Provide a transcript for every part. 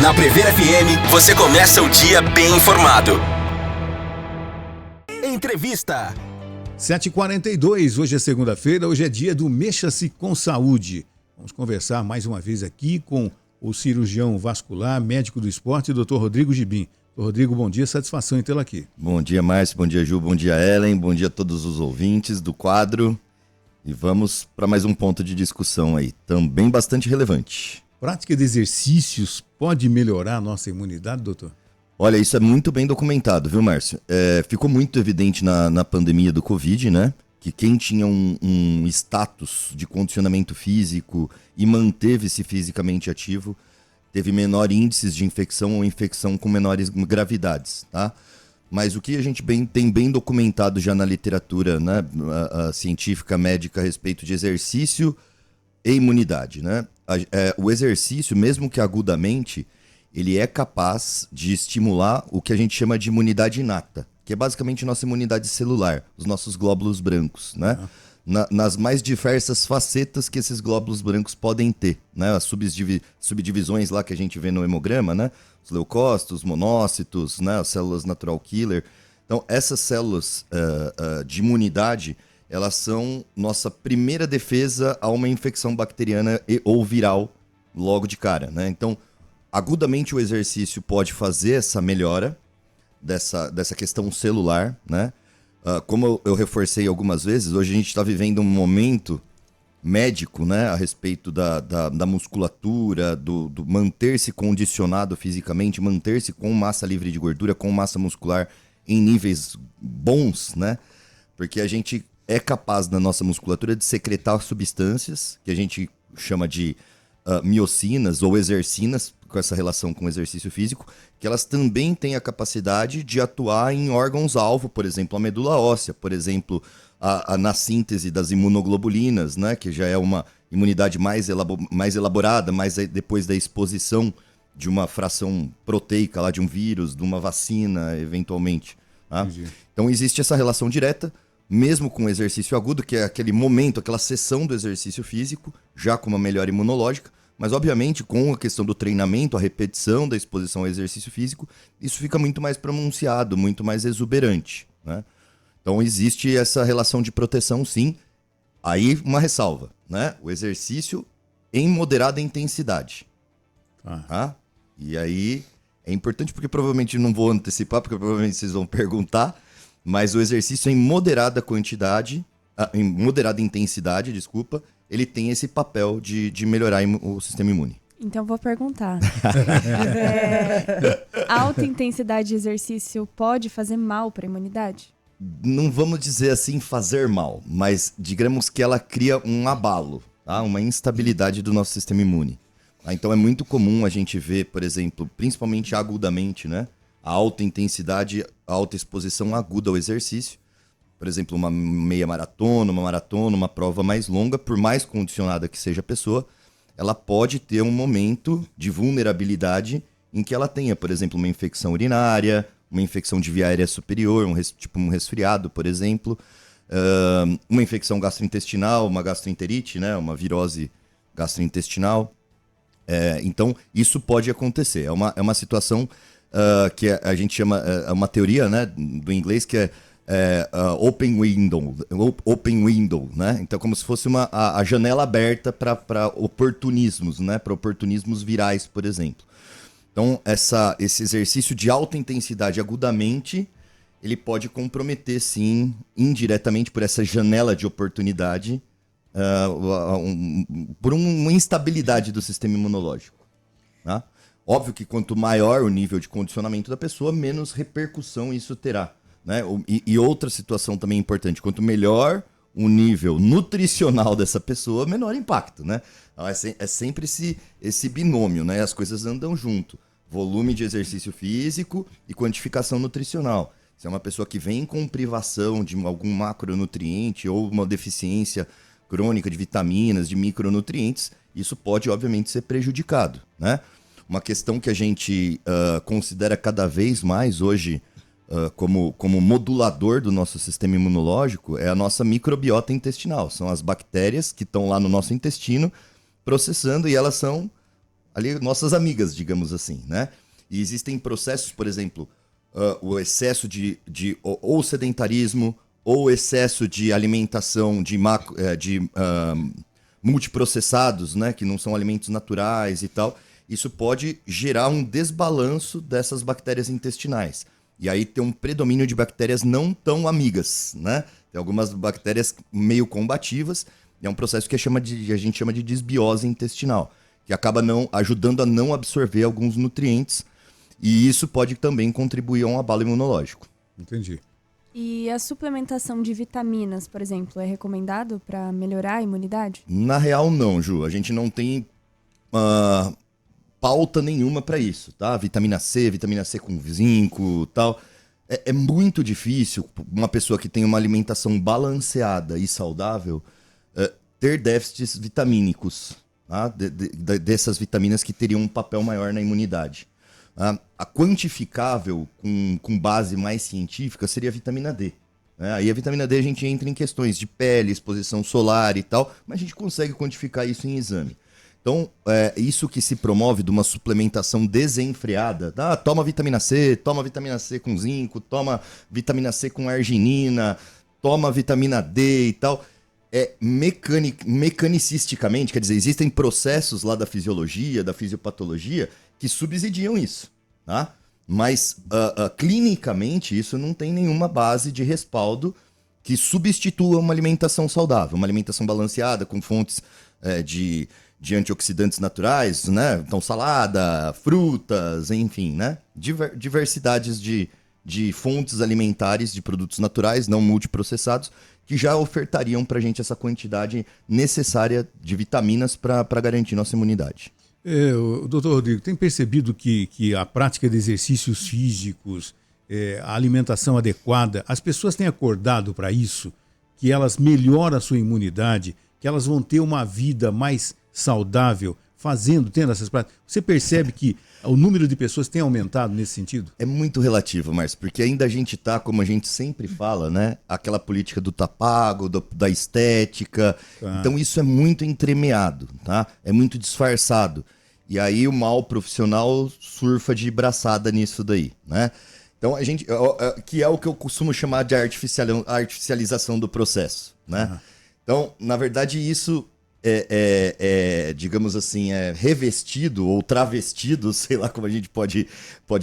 Na Prever FM, você começa o dia bem informado. Entrevista. 7h42, hoje é segunda-feira, hoje é dia do Mexa-se com Saúde. Vamos conversar mais uma vez aqui com o cirurgião vascular, médico do esporte, Dr. Rodrigo Gibim. Dr. Rodrigo, bom dia, satisfação em tê-lo aqui. Bom dia, Márcio, bom dia, Ju, bom dia, Ellen, bom dia a todos os ouvintes do quadro. E vamos para mais um ponto de discussão aí, também bastante relevante. Prática de exercícios pode melhorar a nossa imunidade, doutor? Olha, isso é muito bem documentado, viu, Márcio? Ficou muito evidente na pandemia do Covid, né? Que quem tinha um status de condicionamento físico e manteve-se fisicamente ativo, teve menor índices de infecção ou infecção com menores gravidades, tá? Mas o que a gente tem bem documentado já na literatura, né, a científica médica a respeito de exercício e imunidade, né? O exercício, mesmo que agudamente, ele é capaz de estimular o que a gente chama de imunidade inata, que é basicamente nossa imunidade celular, os nossos glóbulos brancos, né? Nas mais diversas facetas que esses glóbulos brancos podem ter, né? As subdivisões lá que a gente vê no hemograma, né? Os leucócitos, os monócitos, né? As células natural killer. Então, essas células de imunidade, elas são nossa primeira defesa a uma infecção bacteriana ou viral logo de cara, né? Então, agudamente o exercício pode fazer essa melhora dessa questão celular, né? Como eu reforcei algumas vezes, hoje a gente está vivendo um momento médico, né, a respeito da musculatura, do manter-se condicionado fisicamente, manter-se com massa livre de gordura, com massa muscular em níveis bons, né? Porque a gente é capaz na nossa musculatura de secretar substâncias que a gente chama de miocinas ou exercinas, com essa relação com o exercício físico, que elas também têm a capacidade de atuar em órgãos-alvo, por exemplo, a medula óssea, por exemplo, na síntese das imunoglobulinas, né, que já é uma imunidade mais elaborada, mas depois da exposição de uma fração proteica lá de um vírus, de uma vacina, eventualmente. Tá? Então existe essa relação direta, mesmo com o exercício agudo, que é aquele momento, aquela sessão do exercício físico, já com uma melhora imunológica, mas obviamente com a questão do treinamento, a repetição da exposição ao exercício físico, isso fica muito mais pronunciado, muito mais exuberante, né? Então existe essa relação de proteção, sim. Aí uma ressalva, né? O exercício em moderada intensidade. Tá? E aí é importante porque provavelmente não vou antecipar, porque provavelmente vocês vão perguntar, mas o exercício em moderada quantidade, em moderada intensidade, desculpa, ele tem esse papel de melhorar o sistema imune. Então vou perguntar. Alta intensidade de exercício pode fazer mal para a imunidade? Não vamos dizer assim fazer mal, mas digamos que ela cria um abalo, tá? Uma instabilidade do nosso sistema imune. Tá? Então é muito comum a gente ver, por exemplo, principalmente agudamente, né? A alta intensidade, a alta exposição aguda ao exercício. Por exemplo, uma meia maratona, uma prova mais longa, por mais condicionada que seja a pessoa, ela pode ter um momento de vulnerabilidade em que ela tenha, por exemplo, uma infecção urinária, uma infecção de via aérea superior, tipo um resfriado, por exemplo, uma infecção gastrointestinal, uma gastroenterite, né, uma virose gastrointestinal. Então, isso pode acontecer. É uma situação que a gente chama, é uma teoria, né, do inglês que é open window, né? Então, como se fosse a janela aberta para oportunismos, né? Para oportunismos virais, por exemplo. Então, esse exercício de alta intensidade agudamente, ele pode comprometer, sim, indiretamente por essa janela de oportunidade, por uma instabilidade do sistema imunológico. Tá? Óbvio que quanto maior o nível de condicionamento da pessoa, menos repercussão isso terá. Né? E outra situação também importante, quanto melhor o nível nutricional dessa pessoa, menor impacto, né? Então, é sempre esse binômio, né? As coisas andam junto. Volume de exercício físico e quantificação nutricional. Se é uma pessoa que vem com privação de algum macronutriente ou uma deficiência crônica de vitaminas, de micronutrientes, isso pode, obviamente, ser prejudicado, né? Uma questão que a gente considera cada vez mais hoje como modulador do nosso sistema imunológico é a nossa microbiota intestinal. São as bactérias que estão lá no nosso intestino processando e elas são ali nossas amigas, digamos assim, né? E existem processos, por exemplo, o excesso de ou sedentarismo, ou excesso de alimentação de multiprocessados, né? Que não são alimentos naturais e tal. Isso pode gerar um desbalanço dessas bactérias intestinais. E aí tem um predomínio de bactérias não tão amigas, né? Tem algumas bactérias meio combativas. É um processo que a gente chama de desbiose intestinal, que acaba ajudando a não absorver alguns nutrientes. E isso pode também contribuir a um abalo imunológico. Entendi. E a suplementação de vitaminas, por exemplo, é recomendado para melhorar a imunidade? Na real, não, Ju. A gente não tem pauta nenhuma para isso, tá? Vitamina C com zinco, tal. É muito difícil uma pessoa que tem uma alimentação balanceada e saudável ter déficits vitamínicos, tá? Dessas vitaminas que teriam um papel maior na imunidade. A quantificável com base mais científica seria a vitamina D. Aí a vitamina D a gente entra em questões de pele, exposição solar e tal, mas a gente consegue quantificar isso em exame. Então, isso que se promove de uma suplementação desenfreada. Toma vitamina C com zinco, toma vitamina C com arginina, toma vitamina D e tal. Mecanicisticamente, quer dizer, existem processos lá da fisiologia, da fisiopatologia, que subsidiam isso, tá? Mas, clinicamente, isso não tem nenhuma base de respaldo que substitua uma alimentação saudável, uma alimentação balanceada, com fontes de antioxidantes naturais, né? Então, salada, frutas, enfim, né? Diversidades de fontes alimentares, de produtos naturais, não multiprocessados, que já ofertariam para a gente essa quantidade necessária de vitaminas para garantir nossa imunidade. Doutor Rodrigo, tem percebido que a prática de exercícios físicos, a alimentação adequada, as pessoas têm acordado para isso, que elas melhoram a sua imunidade, que elas vão ter uma vida mais saudável tendo essas práticas? Você percebe que o número de pessoas tem aumentado nesse sentido? É muito relativo, Márcio, porque ainda a gente tá, como a gente sempre fala, né? Aquela política do tá pago, da estética. Tá. Então isso é muito entremeado, tá? É muito disfarçado. E aí o mal profissional surfa de braçada nisso daí, né? Então a gente, que é o que eu costumo chamar de artificialização do processo, né? Uhum. Então, na verdade, isso digamos assim, revestido ou travestido, sei lá como a gente pode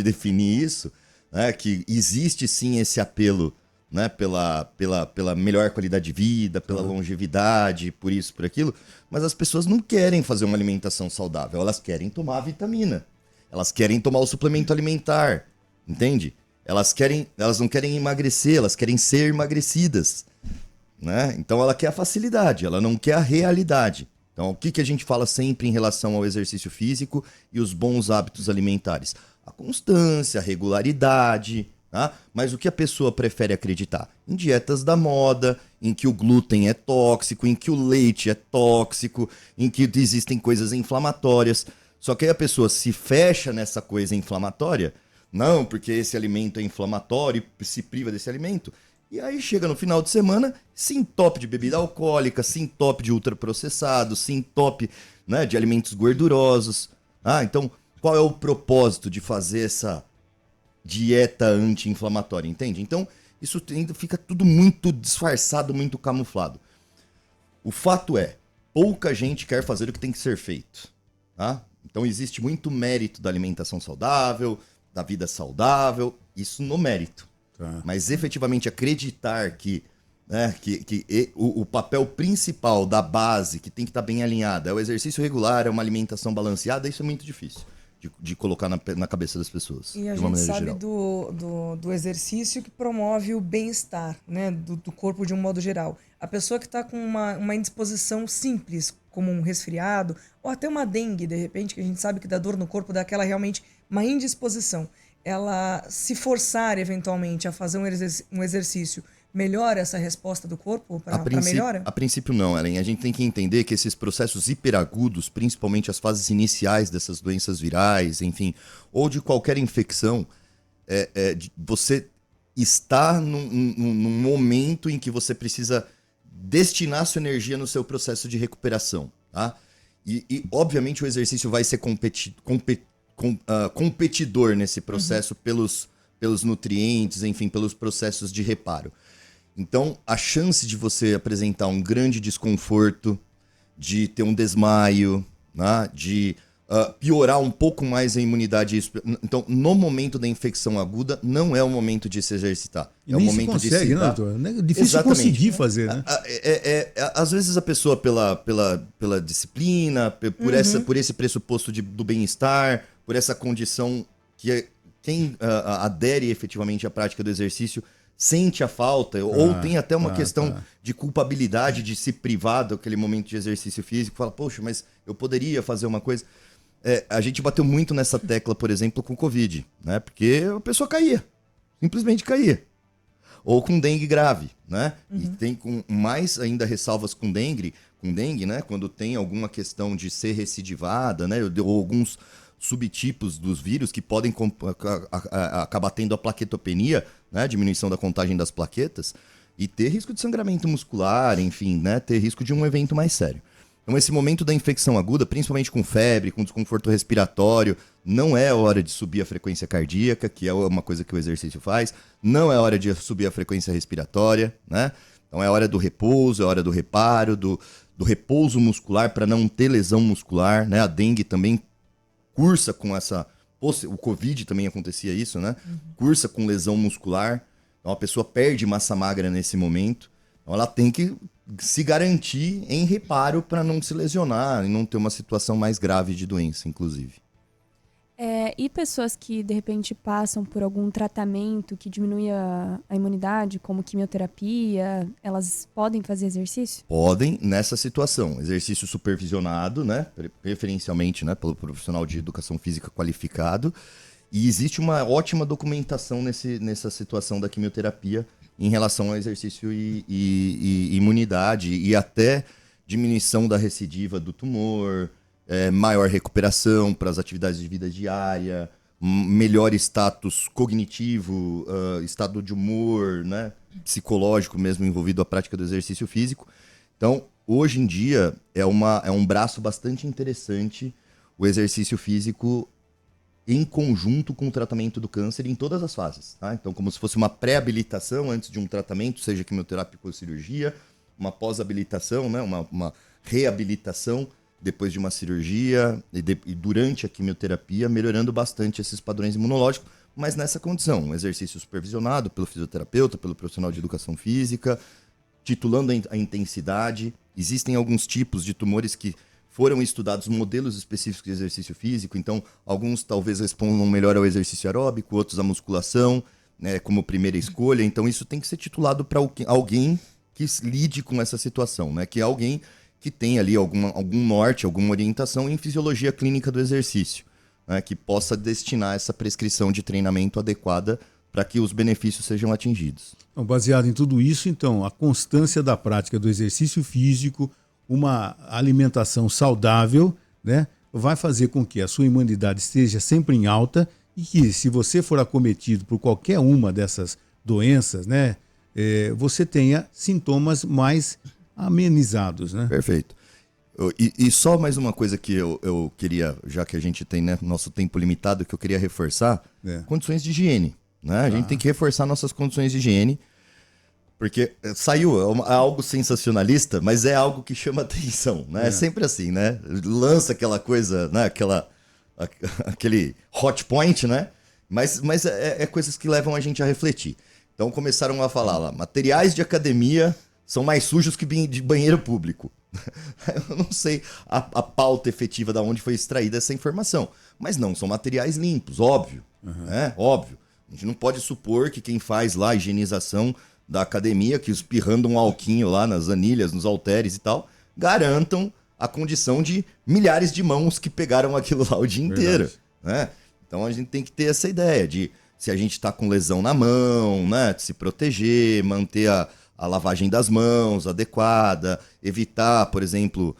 definir isso, né? Que existe sim esse apelo, né? pela melhor qualidade de vida, pela longevidade, por isso, por aquilo, mas as pessoas não querem fazer uma alimentação saudável, elas querem tomar vitamina, elas querem tomar o suplemento alimentar, entende? Elas não querem emagrecer, elas querem ser emagrecidas. Né? Então ela quer a facilidade, ela não quer a realidade. Então o que a gente fala sempre em relação ao exercício físico e os bons hábitos alimentares? A constância, a regularidade, tá? Mas o que a pessoa prefere acreditar? Em dietas da moda, em que o glúten é tóxico, em que o leite é tóxico, em que existem coisas inflamatórias. Só que aí a pessoa se fecha nessa coisa inflamatória, não, porque esse alimento é inflamatório e se priva desse alimento. E aí chega no final de semana, se entope de bebida alcoólica, se entope de ultraprocessado, se entope, né, de alimentos gordurosos. Então, qual é o propósito de fazer essa dieta anti-inflamatória, entende? Então, isso ainda fica tudo muito disfarçado, muito camuflado. O fato é, pouca gente quer fazer o que tem que ser feito. Tá? Então, existe muito mérito da alimentação saudável, da vida saudável, isso no mérito. Tá. Mas efetivamente acreditar que o papel principal da base, que tem que estar bem alinhada, é o exercício regular, é uma alimentação balanceada, isso é muito difícil de colocar na cabeça das pessoas. E a gente sabe do exercício que promove o bem-estar, né, do corpo de um modo geral. A pessoa que está com uma indisposição simples, como um resfriado, ou até uma dengue, de repente, que a gente sabe que dá dor no corpo, dá aquela realmente uma indisposição. Ela se forçar eventualmente a fazer um exercício, melhora essa resposta do corpo para melhora? A princípio não, Ellen. A gente tem que entender que esses processos hiperagudos, principalmente as fases iniciais dessas doenças virais, enfim, ou de qualquer infecção, você está num momento em que você precisa destinar sua energia no seu processo de recuperação, tá? E obviamente, o exercício vai ser competidor nesse processo pelos nutrientes, enfim, pelos processos de reparo. Então, a chance de você apresentar um grande desconforto, de ter um desmaio, né, de piorar um pouco mais a imunidade. Então, no momento da infecção aguda, não é o momento de se exercitar. E é o nem momento se consegue, de se né, dar... doutor? É difícil Exatamente. conseguir fazer, né? Às vezes a pessoa, pela disciplina, por esse pressuposto do bem-estar, por essa condição que quem adere efetivamente à prática do exercício sente a falta, ou tem até uma questão de culpabilidade de se privar daquele momento de exercício físico, fala, poxa, mas eu poderia fazer uma coisa... a gente bateu muito nessa tecla, por exemplo, com o Covid, né? Porque a pessoa caía, simplesmente caía. Ou com dengue grave, né? E tem com mais ainda ressalvas com dengue, né? Quando tem alguma questão de ser recidivada, né? Ou alguns subtipos dos vírus que podem acabar tendo a plaquetopenia, né? Diminuição da contagem das plaquetas, e ter risco de sangramento muscular, enfim, né? Ter risco de um evento mais sério. Então, esse momento da infecção aguda, principalmente com febre, com desconforto respiratório, não é hora de subir a frequência cardíaca, que é uma coisa que o exercício faz, não é hora de subir a frequência respiratória, né? Então, é hora do repouso, é hora do reparo, do repouso muscular para não ter lesão muscular, né? A dengue também cursa com essa... O Covid também acontecia isso, né? Cursa com lesão muscular. Então, a pessoa perde massa magra nesse momento. Então, ela tem que se garantir em reparo para não se lesionar e não ter uma situação mais grave de doença, inclusive. E pessoas que, de repente, passam por algum tratamento que diminui a imunidade, como quimioterapia, elas podem fazer exercício? Podem, nessa situação. Exercício supervisionado, né? Preferencialmente, né? Pelo profissional de educação física qualificado. E existe uma ótima documentação nessa situação da quimioterapia em relação ao exercício e imunidade, e até diminuição da recidiva do tumor, maior recuperação para as atividades de vida diária, melhor status cognitivo, estado de humor, né, psicológico mesmo envolvido a prática do exercício físico. Então, hoje em dia, é um braço bastante interessante o exercício físico em conjunto com o tratamento do câncer em todas as fases. Tá? Então, como se fosse uma pré-habilitação antes de um tratamento, seja quimioterápico ou cirurgia, uma pós-habilitação, né? uma reabilitação depois de uma cirurgia e durante a quimioterapia, melhorando bastante esses padrões imunológicos, mas nessa condição, um exercício supervisionado pelo fisioterapeuta, pelo profissional de educação física, titulando a intensidade. Existem alguns tipos de tumores que foram estudados modelos específicos de exercício físico, então alguns talvez respondam melhor ao exercício aeróbico, outros à musculação, né, como primeira escolha. Então isso tem que ser titulado para alguém que lide com essa situação, né, que é alguém que tem ali algum norte, alguma orientação em fisiologia clínica do exercício, né, que possa destinar essa prescrição de treinamento adequada para que os benefícios sejam atingidos. Então, baseado em tudo isso, então, a constância da prática do exercício físico, uma alimentação saudável, né, vai fazer com que a sua imunidade esteja sempre em alta e que, se você for acometido por qualquer uma dessas doenças, né, você tenha sintomas mais amenizados, né? Perfeito. E só mais uma coisa que eu queria, já que a gente tem, né, nosso tempo limitado, que eu queria reforçar, condições de higiene. Né? A gente tem que reforçar nossas condições de higiene, porque saiu, é algo sensacionalista, mas é algo que chama atenção, né? É sempre assim, né? Lança aquela coisa, né? Aquele hot point, né? Mas é coisas que levam a gente a refletir. Então começaram a falar lá, materiais de academia são mais sujos que de banheiro público. Eu não sei a pauta efetiva de onde foi extraída essa informação, mas não são materiais limpos, óbvio, né? Óbvio. A gente não pode supor que quem faz lá a higienização da academia, que espirrando um alquinho lá nas anilhas, nos halteres e tal, garantam a condição de milhares de mãos que pegaram aquilo lá o dia inteiro. Né? Então a gente tem que ter essa ideia de, se a gente está com lesão na mão, né, de se proteger, manter a lavagem das mãos adequada, evitar, por exemplo,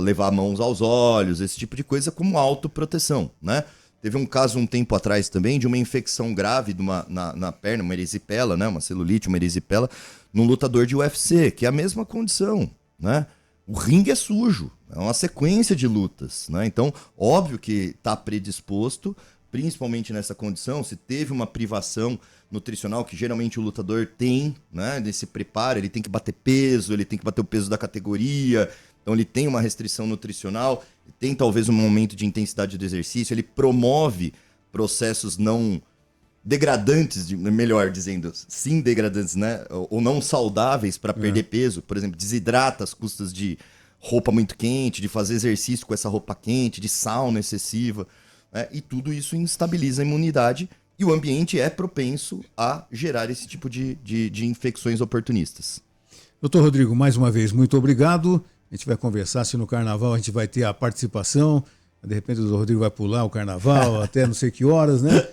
levar mãos aos olhos, esse tipo de coisa como autoproteção, né? Teve um caso um tempo atrás também de uma infecção grave na perna, uma erisipela, né? Uma celulite, uma erisipela, num lutador de UFC, que é a mesma condição, né? O ringue é sujo, é uma sequência de lutas, né? Então, óbvio que está predisposto, principalmente nessa condição, se teve uma privação nutricional, que geralmente o lutador tem, né? Ele se prepara, ele tem que bater peso, ele tem que bater o peso da categoria, então ele tem uma restrição nutricional, tem talvez um aumento de intensidade do exercício, ele promove processos não degradantes, melhor dizendo, sim degradantes, né? Ou não saudáveis para perder peso. Por exemplo, desidrata às custas de roupa muito quente, de fazer exercício com essa roupa quente, de sauna excessiva, né? E tudo isso instabiliza a imunidade e o ambiente é propenso a gerar esse tipo de infecções oportunistas. Doutor Rodrigo, mais uma vez, muito obrigado. A gente vai conversar se no carnaval a gente vai ter a participação. De repente o doutor Rodrigo vai pular o carnaval até não sei que horas, né?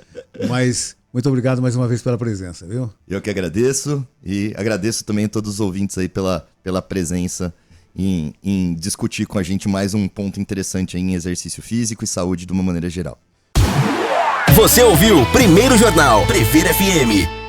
Mas muito obrigado mais uma vez pela presença, viu? Eu que agradeço e agradeço também a todos os ouvintes aí pela presença em discutir com a gente mais um ponto interessante aí em exercício físico e saúde de uma maneira geral. Você ouviu Primeiro Jornal Previr FM.